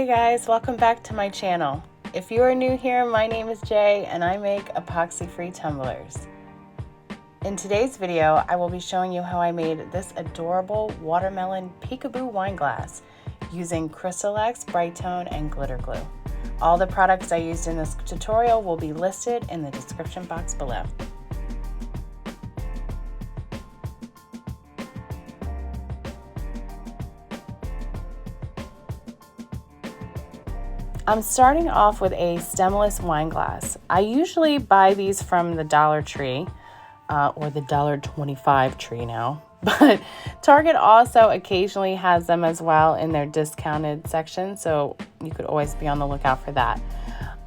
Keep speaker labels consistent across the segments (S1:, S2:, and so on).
S1: Hey guys, welcome back to my channel. If you are new here, my name is Jay and I make epoxy-free tumblers. In today's video, I will be showing you how I made this adorable watermelon peekaboo wine glass using CrystaLac's Brite and glitter glue. All the products I used in this tutorial will be listed in the description box below. I'm starting off with a stemless wine glass. I usually buy these from the Dollar Tree, or the $1.25 tree now, but Target also occasionally has them as well in their discounted section, so you could always be on the lookout for that.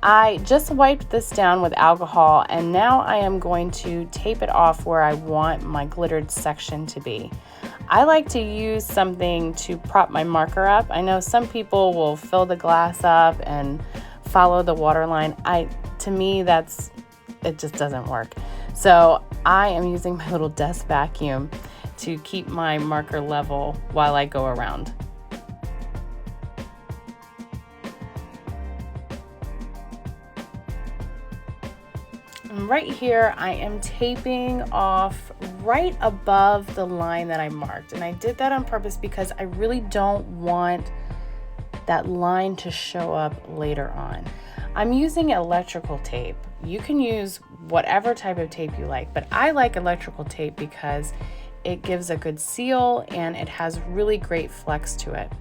S1: I just wiped this down with alcohol, and now I am going to tape it off where I want my glittered section to be. I like to use something to prop my marker up. I know some people will fill the glass up and follow the water line. To me, it just doesn't work. So I am using my little desk vacuum to keep my marker level while I go around. Right here, I am taping off right above the line that I marked. And I did that on purpose because I really don't want that line to show up later on. I'm using electrical tape. You can use whatever type of tape you like, but I like electrical tape because it gives a good seal and it has really great flex to it.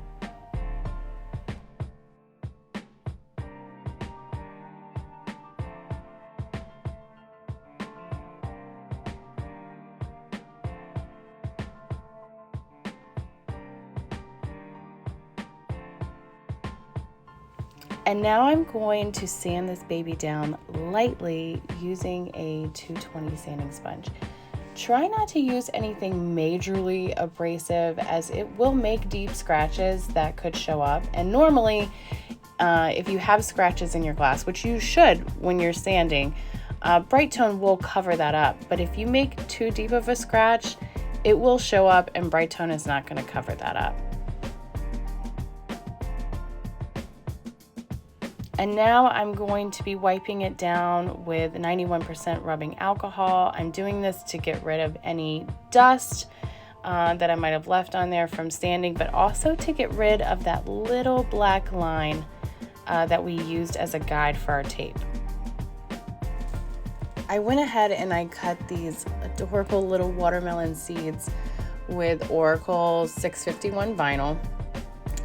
S1: And now I'm going to sand this baby down lightly using a 220 sanding sponge. Try not to use anything majorly abrasive as it will make deep scratches that could show up. And normally, if you have scratches in your glass, which you should when you're sanding, Brite will cover that up. But if you make too deep of a scratch, it will show up and Brite is not going to cover that up. And now I'm going to be wiping it down with 91% rubbing alcohol. I'm doing this to get rid of any dust that I might have left on there from sanding, but also to get rid of that little black line that we used as a guide for our tape. I went ahead and I cut these adorable little watermelon seeds with Oracal 651 vinyl.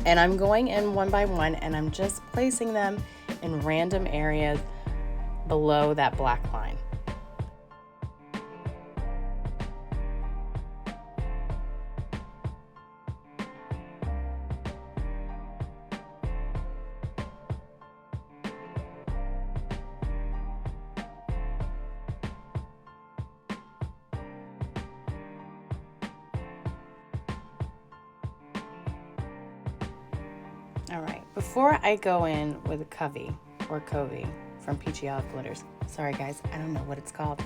S1: And I'm going in one by one and I'm just placing them in random areas below that black line. All right, before I go in with Covey or Covey from Peachy Glitters, sorry guys, I don't know what it's called.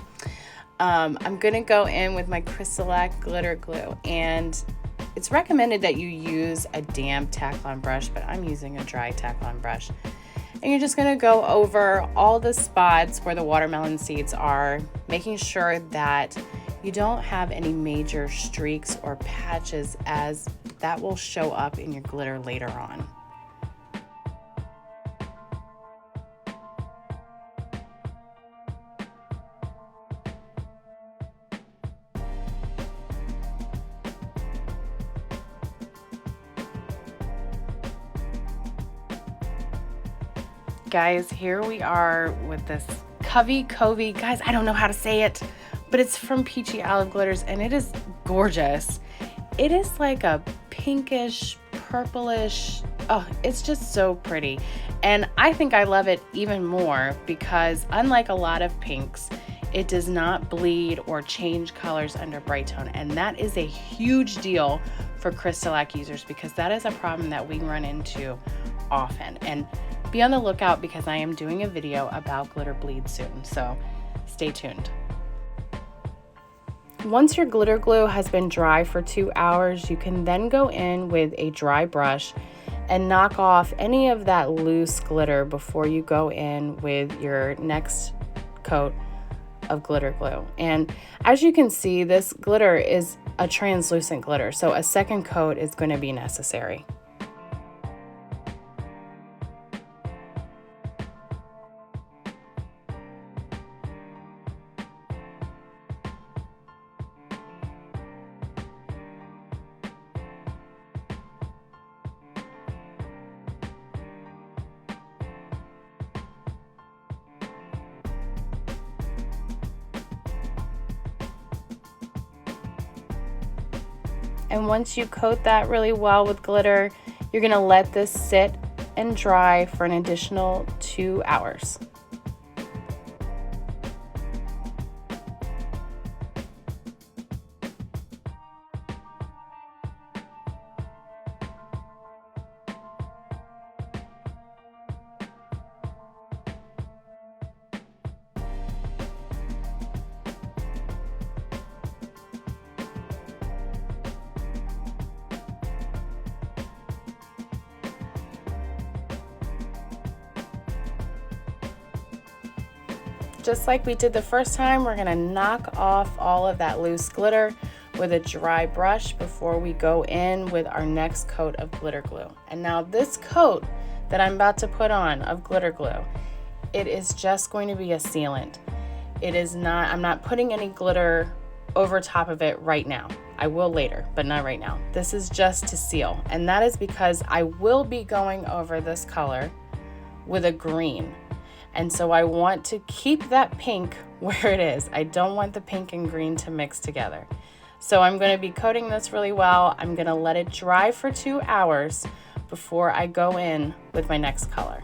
S1: I'm gonna go in with my CrystaLac glitter glue, and it's recommended that you use a damp tack-on brush, but I'm using a dry tack-on brush. And you're just gonna go over all the spots where the watermelon seeds are, making sure that you don't have any major streaks or patches, as that will show up in your glitter later on. Guys, here we are with this Covey, guys, I don't know how to say it, but it's from Peachy Glitters and it is gorgeous. It is like a pinkish, purplish, oh, it's just so pretty. And I think I love it even more because unlike a lot of pinks, it does not bleed or change colors under Brite, and that is a huge deal for CrystaLac users because that is a problem that we run into often. And be on the lookout because I am doing a video about glitter bleed soon, so stay tuned. Once your glitter glue has been dry for 2 hours, you can then go in with a dry brush and knock off any of that loose glitter before you go in with your next coat of glitter glue. And as you can see, this glitter is a translucent glitter, so a second coat is going to be necessary. And once you coat that really well with glitter, you're going to let this sit and dry for an additional 2 hours. Just like we did the first time, we're gonna knock off all of that loose glitter with a dry brush before we go in with our next coat of glitter glue. And now this coat that I'm about to put on of glitter glue, it is just going to be a sealant. It is not, I'm not putting any glitter over top of it right now. I will later, but not right now. This is just to seal. And that is because I will be going over this color with a green. And so I want to keep that pink where it is. I don't want the pink and green to mix together. So I'm going to be coating this really well. I'm going to let it dry for 2 hours before I go in with my next color.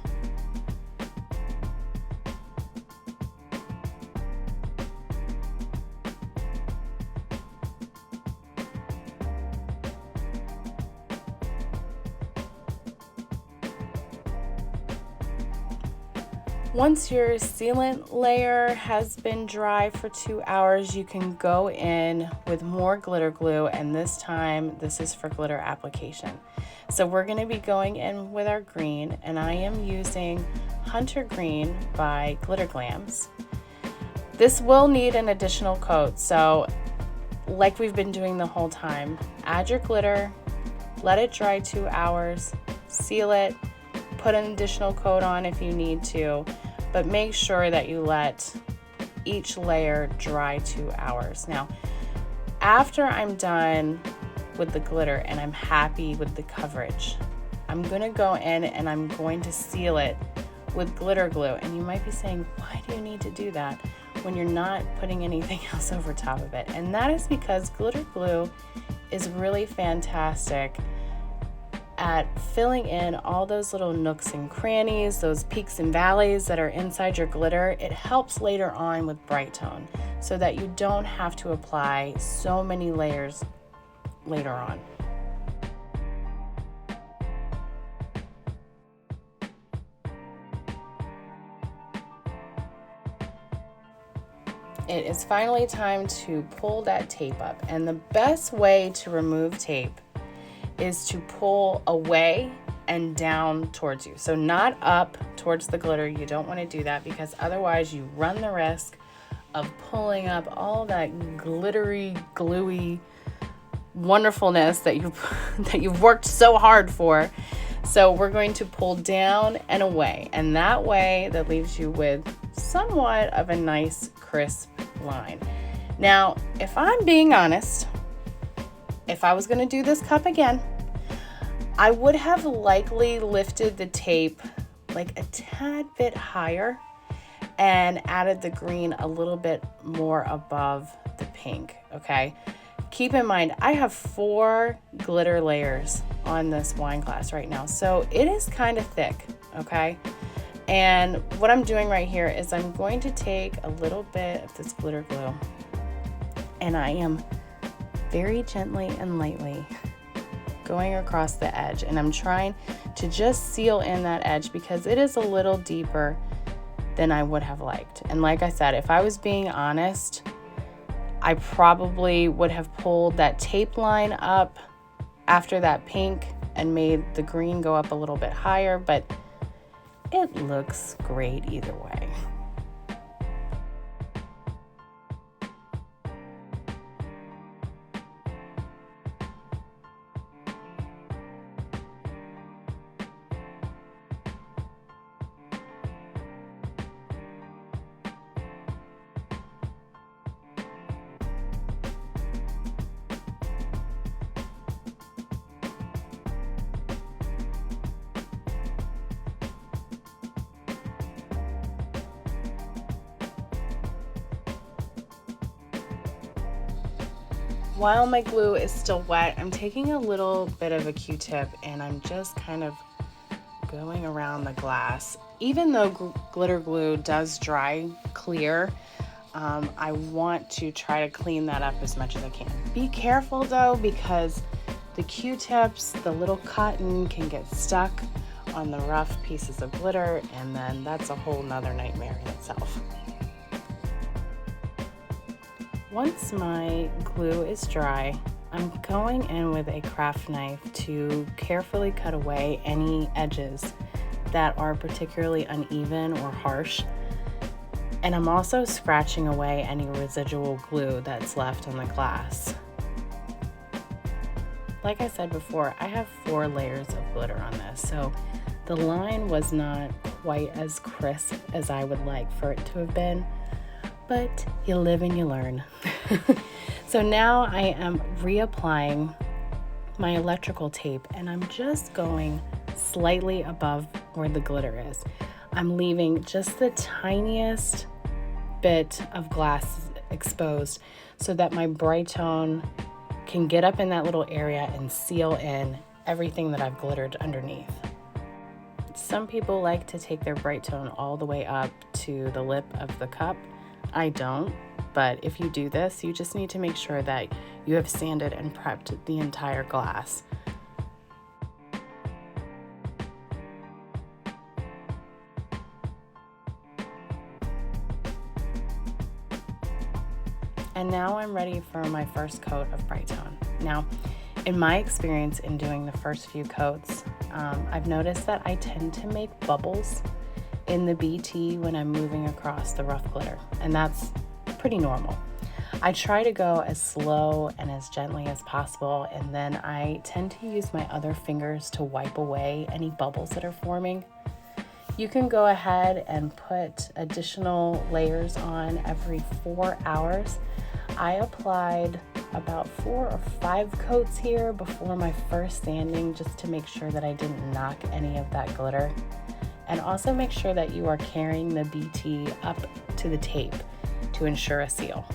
S1: Once your sealant layer has been dry for 2 hours, you can go in with more glitter glue, and this time this is for glitter application. So we're going to be going in with our green, and I am using Hunter Green by Glamz. This will need an additional coat, so like we've been doing the whole time, add your glitter, let it dry 2 hours, seal it, put an additional coat on if you need to, but make sure that you let each layer dry 2 hours. Now, after I'm done with the glitter and I'm happy with the coverage, I'm gonna go in and I'm going to seal it with glitter glue. And you might be saying, why do you need to do that when you're not putting anything else over top of it? And that is because glitter glue is really fantastic at filling in all those little nooks and crannies, those peaks and valleys that are inside your glitter. It helps later on with Brite tone so that you don't have to apply so many layers later on. It is finally time to pull that tape up, and the best way to remove tape is to pull away and down towards you. So not up towards the glitter. You don't want to do that because otherwise you run the risk of pulling up all that glittery, gluey wonderfulness that you've worked so hard for. So we're going to pull down and away, and that way that leaves you with somewhat of a nice crisp line. Now, if I'm being honest, if I was going to do this cup again, I would have likely lifted the tape like a tad bit higher and added the green a little bit more above the pink, okay? Keep in mind, I have 4 glitter layers on this wine glass right now, so it is kind of thick, okay? And what I'm doing right here is I'm going to take a little bit of this glitter glue, and I am very gently and lightly going across the edge, and I'm trying to just seal in that edge because it is a little deeper than I would have liked. And like I said, if I was being honest, I probably would have pulled that tape line up after that pink and made the green go up a little bit higher, but it looks great either way. While my glue is still wet, I'm taking a little bit of a Q-tip and I'm just kind of going around the glass. Even though glitter glue does dry clear, I want to try to clean that up as much as I can. Be careful though, because the Q-tips, the little cotton can get stuck on the rough pieces of glitter, and then that's a whole nother nightmare in itself. Once my glue is dry, I'm going in with a craft knife to carefully cut away any edges that are particularly uneven or harsh. And I'm also scratching away any residual glue that's left on the glass. Like I said before, I have 4 layers of glitter on this, so the line was not quite as crisp as I would like for it to have been. But you live and you learn. So now I am reapplying my electrical tape, and I'm just going slightly above where the glitter is. I'm leaving just the tiniest bit of glass exposed so that my Brite can get up in that little area and seal in everything that I've glittered underneath. Some people like to take their Brite all the way up to the lip of the cup. I don't, but if you do this, you just need to make sure that you have sanded and prepped the entire glass. And now I'm ready for my first coat of Brite. Now, in my experience in doing the first few coats, I've noticed that I tend to make bubbles in the BT when I'm moving across the rough glitter, and that's pretty normal. I try to go as slow and as gently as possible, and then I tend to use my other fingers to wipe away any bubbles that are forming. You can go ahead and put additional layers on every 4 hours. I applied about 4 or 5 coats here before my first sanding, just to make sure that I didn't knock any of that glitter. And also make sure that you are carrying the BT up to the tape to ensure a seal.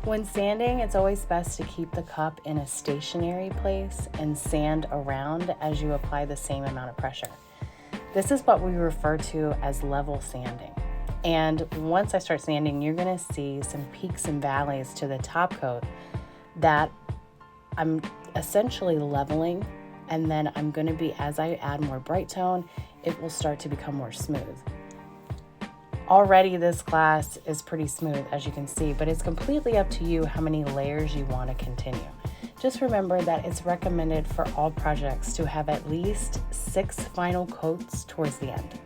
S1: When sanding, it's always best to keep the cup in a stationary place and sand around as you apply the same amount of pressure. This is what we refer to as level sanding. And once I start sanding, you're gonna see some peaks and valleys to the top coat that I'm essentially leveling, and then I'm gonna be, as I add more Brite, it will start to become more smooth. Already this glass is pretty smooth, as you can see, but it's completely up to you how many layers you wanna continue. Just remember that it's recommended for all projects to have at least 6 final coats towards the end.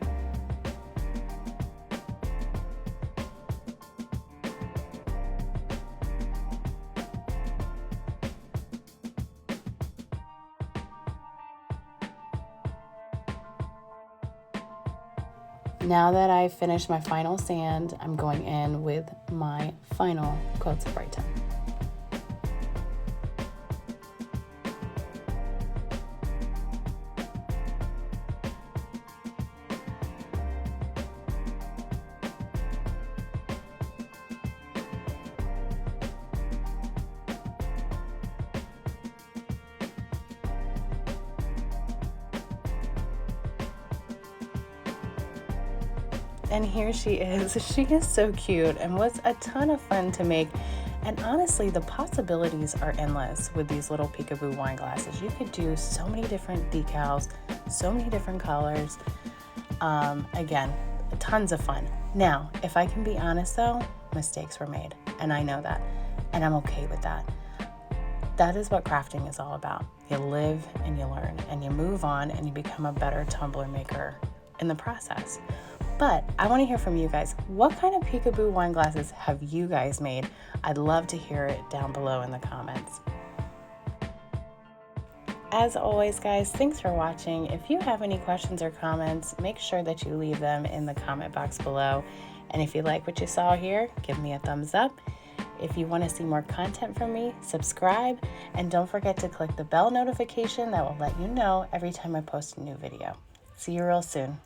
S1: Now that I've finished my final sand, I'm going in with my final coats of Brite. And here she is. She is so cute and was a ton of fun to make. And honestly, the possibilities are endless with these little Peekaboo wine glasses. You could do so many different decals, so many different colors. Again, tons of fun. Now, if I can be honest though, mistakes were made, and I know that, and I'm okay with that. That is what crafting is all about. You live and you learn and you move on and you become a better tumbler maker in the process. But I want to hear from you guys. What kind of Peekaboo wine glasses have you guys made? I'd love to hear it down below in the comments. As always, guys, thanks for watching. If you have any questions or comments, make sure that you leave them in the comment box below. And if you like what you saw here, give me a thumbs up. If you want to see more content from me, subscribe, and don't forget to click the bell notification that will let you know every time I post a new video. See you real soon.